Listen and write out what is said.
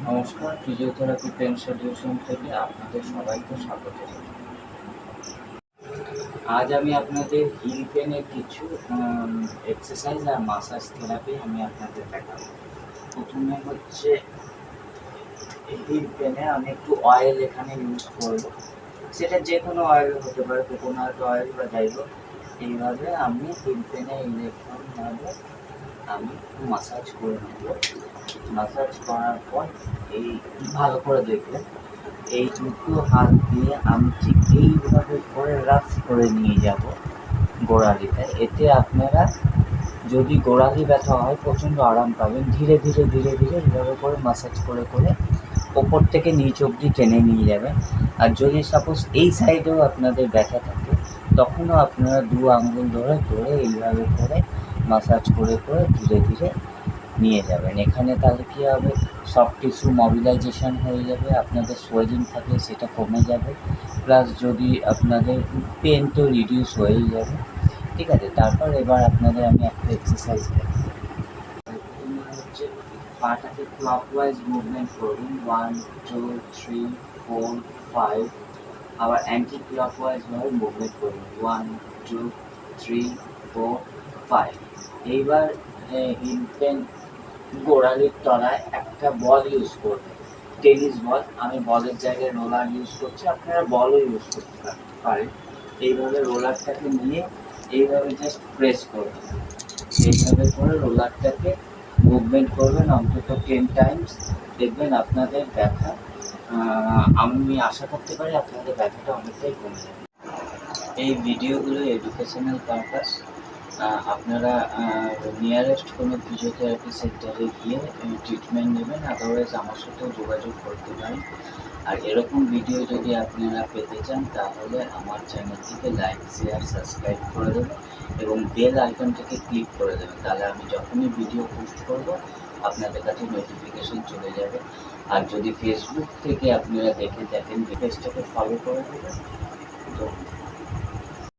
নমস্কার, physiotherapy pen solution থেকে আপনাদের সবাইকে স্বাগত। আজ আমি আপনাদের হিল পেনের কিছু এক্সারসাইজ আর মাসাজ থেরাপি আমি আপনাদের দেখাবো। প্রথমে হচ্ছে হিল পেনে আমি একটু অয়েল এখানে ইউজ করব, সেটা যে কোনো অয়েল হতে পারে, কোকোনাট অয়েল বা যাই হোক। এইভাবে আমি হিল পেনে ইলেকট্রনভাবে আমি মাসাজ করে নেব। মাসাজ করার পর এই ভালো করে দেখবেন, এই দুটো হাত দিয়ে আমি ঠিক এইভাবে করে রাফ করে নিয়ে যাব গোড়ালিতে। এতে আপনারা যদি গোড়ালি ব্যথা হয় প্রচণ্ড আরাম পাবেন। ধীরে ধীরে ধীরে ধীরে এইভাবে করে মাসাজ করে করে ওপর থেকে নিচ অবধি টেনে নিয়ে যাবেন। আর যদি সাপোজ এই সাইডেও আপনাদের ব্যথা থাকে তখনও আপনারা দু আঙ্গুল ধরে ধরে এইভাবে করে মাসাজ করে করে ধীরে ধীরে নিয়ে যাবেন। এখানে তাহলে কী হবে, সফট টিস্যু মোবিলাইজেশন হয়ে যাবে, আপনাদের সোয়েলিং থাকলে সেটা কমে যাবে, প্লাস যদি আপনাদের পেন তো রিডিউস হয়েই যাবে। ঠিক আছে, তারপর এবার আপনাদের আমি একটা এক্সারসাইজ দেবো। হচ্ছে পাটাকে ক্লকওয়াইজ মুভমেন্ট করুন, 1 2 3 4 5। আবার অ্যান্টি ক্লকওয়াইজভাবে মুভমেন্ট করুন, 1 2 3 4 5। এইবার হিল পেন গোড়ালির তলায় একটা বল ইউজ করবেন, টেনিস বল। আমি বলের জায়গায় রোলার ইউজ করছি, আপনারা বলও ইউজ করতে পারেন। এইভাবে রোলারটাকে নিয়ে এইভাবে জাস্ট প্রেস করবেন, এইভাবে করে রোলারটাকে মুভমেন্ট করবেন অন্তত 10 টাইমস। দেখবেন আপনাদের ব্যথা, আমি আশা করতে পারি আপনাদের ব্যথাটা অনেকটাই কমে যাবে। এই ভিডিওগুলো এডুকেশনাল পারপাস। আপনারা নিয়ারেস্ট কোনো ফিজিওথেরাপি সেন্টারে গিয়ে ট্রিটমেন্ট নেবেন, আদারওয়াইজ আমার সাথেও যোগাযোগ করতে পারেন। আর এরকম ভিডিও যদি আপনারা পেতে চান তাহলে আমার চ্যানেলটিকে লাইক শেয়ার সাবস্ক্রাইব করে দেবেন এবং বেল আইকনটাকে ক্লিক করে দেবেন। তাহলে আমি যখনই ভিডিও পোস্ট করব আপনাদের কাছে নোটিফিকেশন চলে যাবে। আর যদি ফেসবুক থেকে আপনারা দেখে থাকেন পেজটাকে ফলো করে দেবেন। তো